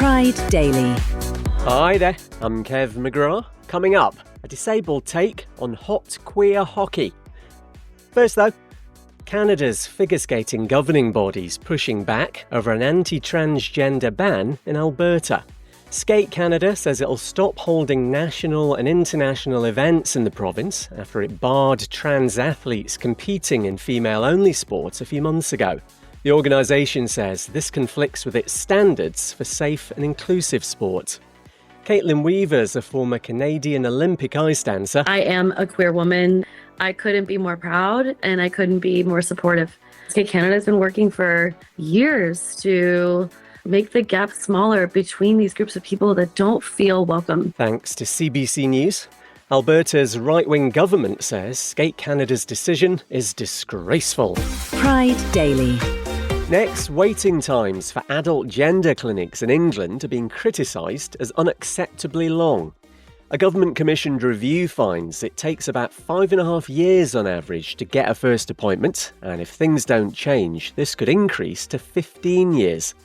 Pride Daily. Hi there, I'm Kev McGrath. Coming up, a disabled take on hot queer hockey. First though, Canada's figure skating governing body's pushing back over an anti-transgender ban in Alberta. Skate Canada says it'll stop holding national and international events in the province after it barred trans athletes competing in female-only sports a few months ago. The organisation says this conflicts with its standards for safe and inclusive sport. Caitlin Weaver's a former Canadian Olympic ice dancer. I am a queer woman. I couldn't be more proud and I couldn't be more supportive. Skate Canada has been working for years to make the gap smaller between these groups of people that don't feel welcome. Thanks to CBC News. Alberta's right-wing government says Skate Canada's decision is disgraceful. Pride Daily. Next, waiting times for adult gender clinics in England are being criticised as unacceptably long. A government-commissioned review finds it takes about 5.5 years on average to get a first appointment, and if things don't change, this could increase to 15 years.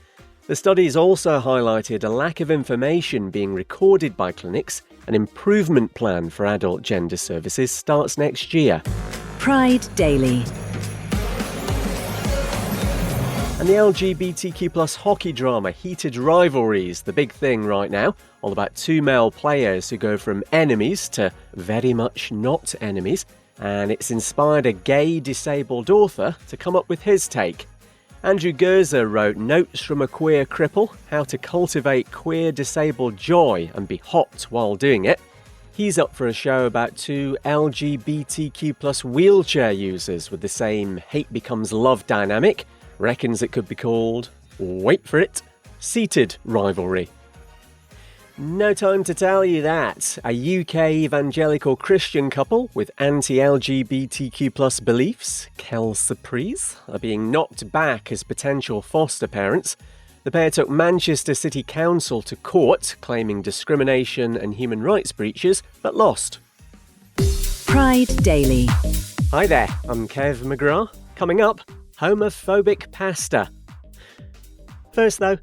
The study's also highlighted a lack of information being recorded by clinics. An improvement plan for adult gender services starts next year. Pride Daily. And the LGBTQ+ hockey drama Heated Rivalry is the big thing right now. All about two male players who go from enemies to very much not enemies. And it's inspired a gay disabled author to come up with his take. Andrew Gerzer wrote Notes from a Queer Cripple, How to Cultivate Queer Disabled Joy and Be Hot While Doing It. He's up for a show about two LGBTQ+ wheelchair users with the same hate becomes love dynamic. Reckons it could be called, wait for it, Seated Rivalry. No time to tell you that. A UK evangelical Christian couple with anti-LGBTQ+ beliefs, quelle surprise, are being knocked back as potential foster parents. The pair took Manchester City Council to court, claiming discrimination and human rights breaches, but lost. Pride Daily. Hi there, I'm Kev McGrath. Coming up, homophobic pasta. First though,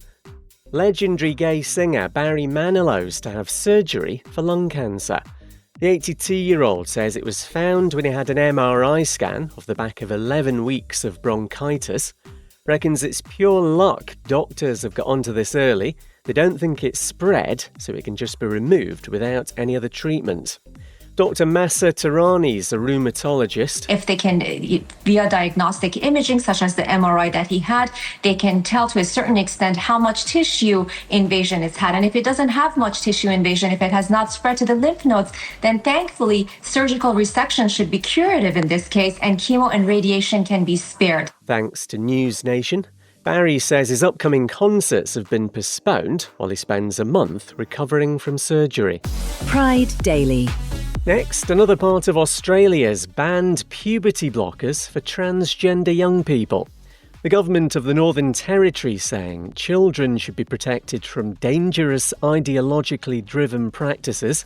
legendary gay singer Barry Manilow's to have surgery for lung cancer. The 82-year-old says it was found when he had an MRI scan off the back of 11 weeks of bronchitis. Reckons it's pure luck doctors have got onto this early. They don't think it's spread, so it can just be removed without any other treatment. Dr. Massa Tarani's a rheumatologist. If they can, via diagnostic imaging, such as the MRI that he had, they can tell to a certain extent how much tissue invasion it's had. And if it doesn't have much tissue invasion, if it has not spread to the lymph nodes, then thankfully surgical resection should be curative in this case, and chemo and radiation can be spared. Thanks to News Nation. Barry says his upcoming concerts have been postponed while he spends a month recovering from surgery. Pride Daily. Next, another part of Australia's banned puberty blockers for transgender young people. The government of the Northern Territory saying children should be protected from dangerous ideologically driven practices.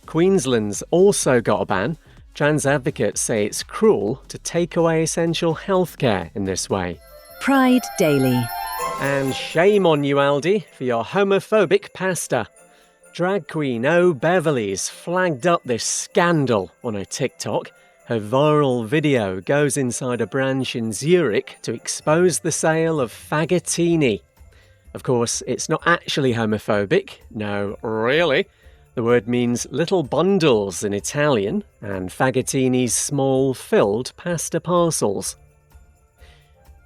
Queensland's also got a ban. Trans advocates say it's cruel to take away essential healthcare in this way. Pride Daily. And shame on you, Aldi, for your homophobic pasta. Drag queen O Beverly's flagged up this scandal on her TikTok. Her viral video goes inside a branch in Zurich to expose the sale of fagottini. Of course, it's not actually homophobic. No, really. The word means little bundles in Italian, and fagottini's small filled pasta parcels.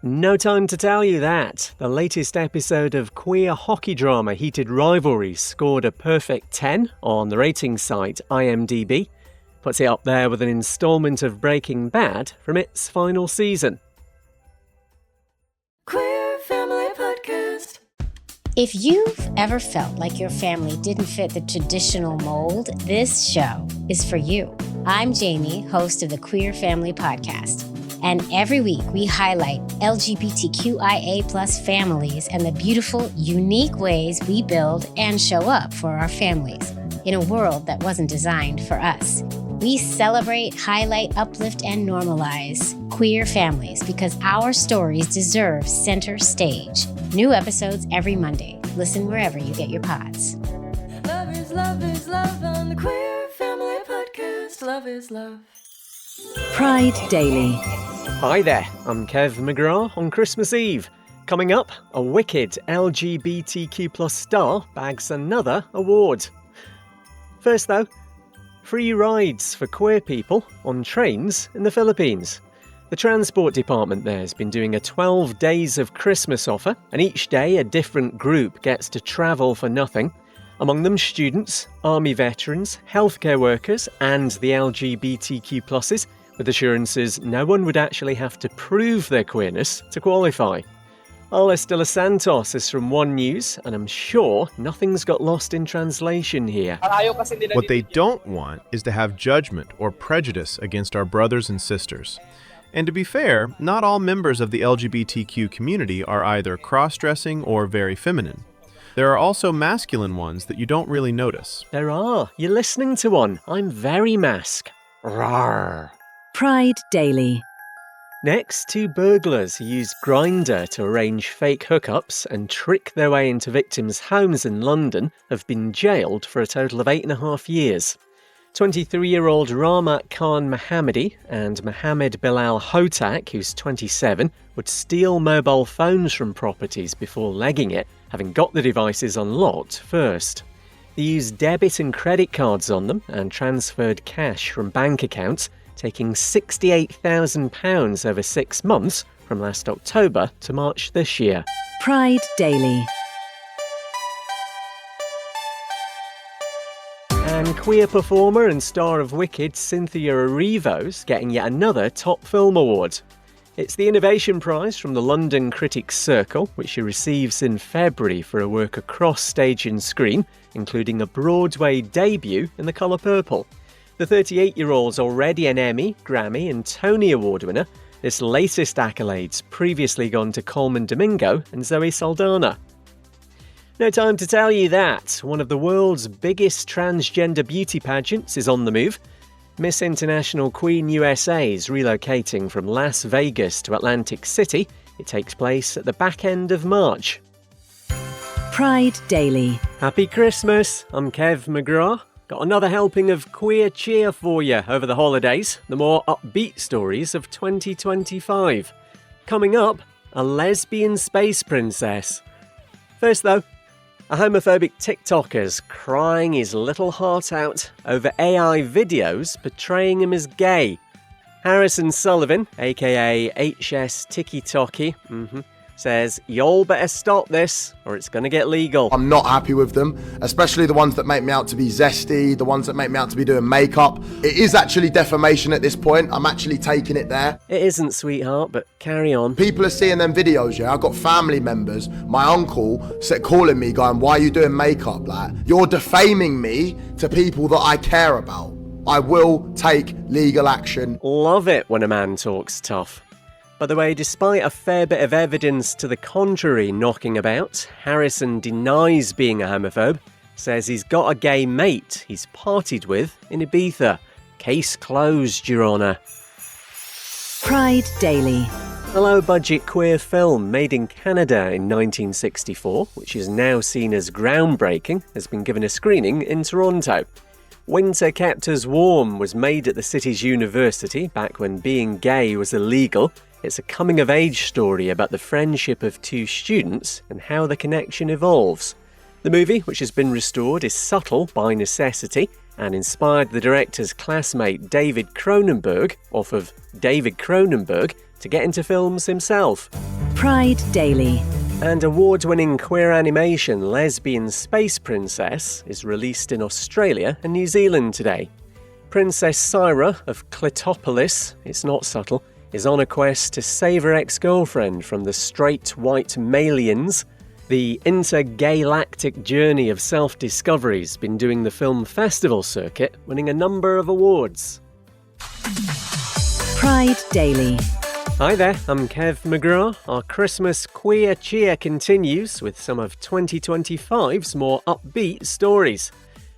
No time to tell you that. The latest episode of queer hockey drama Heated Rivalry scored a perfect 10 on the rating site IMDb. Puts it up there with an instalment of Breaking Bad from its final season. Queer Family Podcast. If you've ever felt like your family didn't fit the traditional mold, this show is for you. I'm Jamie, host of the Queer Family Podcast. And every week we highlight LGBTQIA+ families and the beautiful, unique ways we build and show up for our families in a world that wasn't designed for us. We celebrate, highlight, uplift, and normalize queer families because our stories deserve center stage. New episodes every Monday. Listen wherever you get your pods. Love is love on the Queer Family Podcast. Love is love. Pride Daily. Hi there, I'm Kev McGrath on Christmas Eve. Coming up, a wicked LGBTQ+ star bags another award. First though, free rides for queer people on trains in the Philippines. The Transport Department there has been doing a 12 days of Christmas offer, and each day a different group gets to travel for nothing. Among them students, army veterans, healthcare workers and the LGBTQ+, with assurances no one would actually have to prove their queerness to qualify. Ales de los Santos is from One News, and I'm sure nothing's got lost in translation here. What they don't want is to have judgment or prejudice against our brothers and sisters. And to be fair, not all members of the LGBTQ community are either cross-dressing or very feminine. There are also masculine ones that you don't really notice. There are. You're listening to one. I'm very mask. Rawr. Pride Daily. Next, two burglars who used Grindr to arrange fake hookups and trick their way into victims' homes in London have been jailed for a total of 8.5 years. 23-year-old Rahmat Khan Mohammadi and Mohammed Bilal Hotak, who's 27, would steal mobile phones from properties before legging it, having got the devices unlocked first. They used debit and credit cards on them and transferred cash from bank accounts, taking £68,000 over 6 months from last October to March this year. Pride Daily. And queer performer and star of Wicked, Cynthia Erivo's getting yet another Top Film Award. It's the Innovation Prize from the London Critics Circle, which she receives in February for her work across stage and screen, including a Broadway debut in The Colour Purple. The 38-year-old's already an Emmy, Grammy and Tony Award winner. This latest accolade's previously gone to Coleman Domingo and Zoe Saldana. No time to tell you that. One of the world's biggest transgender beauty pageants is on the move. Miss International Queen USA is relocating from Las Vegas to Atlantic City. It takes place at the back end of March. Pride Daily. Happy Christmas. I'm Kev McGrath. Got another helping of queer cheer for you over the holidays, the more upbeat stories of 2025. Coming up, a lesbian space princess. First though, a homophobic TikToker's crying his little heart out over AI videos portraying him as gay. Harrison Sullivan, aka HS TikToky, says, y'all better stop this or it's going to get legal. I'm not happy with them, especially the ones that make me out to be zesty, the ones that make me out to be doing makeup. It is actually defamation at this point. I'm actually taking it there. It isn't, sweetheart, but carry on. People are seeing them videos, yeah? I've got family members, my uncle, calling me going, why are you doing makeup? Like, you're defaming me to people that I care about. I will take legal action. Love it when a man talks tough. By the way, despite a fair bit of evidence to the contrary knocking about, Harrison denies being a homophobe, says he's got a gay mate he's partied with in Ibiza. Case closed, Your Honour. Pride Daily. A low-budget queer film made in Canada in 1964, which is now seen as groundbreaking, has been given a screening in Toronto. Winter Kept Us Warm was made at the city's university back when being gay was illegal. It's a coming-of-age story about the friendship of two students and how the connection evolves. The movie, which has been restored, is subtle by necessity and inspired the director's classmate David Cronenberg, off of David Cronenberg, to get into films himself. Pride Daily. And award-winning queer animation Lesbian Space Princess is released in Australia and New Zealand today. Princess Syra of Clitopolis, it's not subtle, is on a quest to save her ex-girlfriend from the straight white Malians. The intergalactic journey of self-discovery has been doing the film festival circuit, winning a number of awards. Pride Daily. Hi there, I'm Kev McGrath. Our Christmas queer cheer continues with some of 2025's more upbeat stories.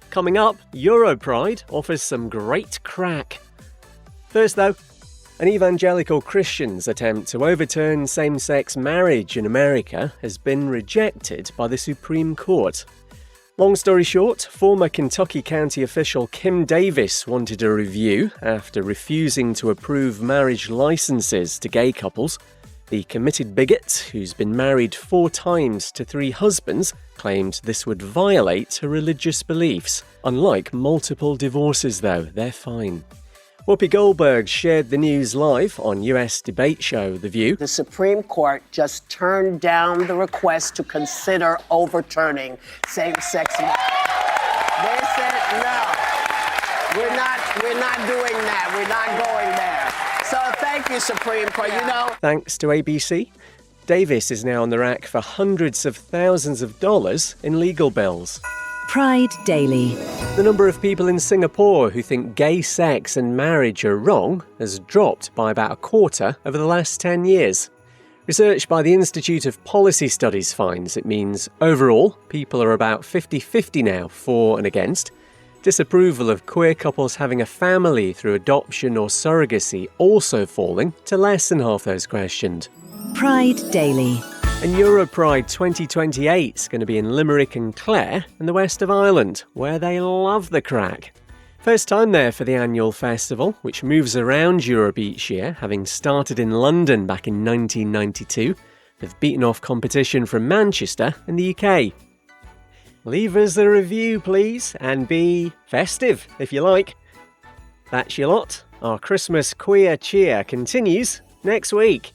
Coming up, Europride offers some great crack. First though, An evangelical Christian's attempt to overturn same-sex marriage in America has been rejected by the Supreme Court. Long story short, former Kentucky County official Kim Davis wanted a review after refusing to approve marriage licenses to gay couples. The committed bigot, who's been married 4 times to 3 husbands, claimed this would violate her religious beliefs. Unlike multiple divorces, though, they're fine. Whoopi Goldberg shared the news live on US debate show The View. The Supreme Court just turned down the request to consider overturning same-sex marriage. They said no. We're not doing that. We're not going there. So thank you, Supreme Court. Thanks to ABC, Davis is now on the rack for hundreds of thousands of dollars in legal bills. Pride Daily. The number of people in Singapore who think gay sex and marriage are wrong has dropped by about a quarter over the last 10 years. Research by the Institute of Policy Studies finds it means overall people are about 50-50 now, for and against. Disapproval of queer couples having a family through adoption or surrogacy also falling to less than half those questioned. Pride Daily. And Europride 2028 is going to be in Limerick and Clare in the west of Ireland, where they love the crack. First time there for the annual festival, which moves around Europe each year, having started in London back in 1992. They've beaten off competition from Manchester in the UK. Leave us a review, please, and be festive, if you like. That's your lot. Our Christmas queer cheer continues next week.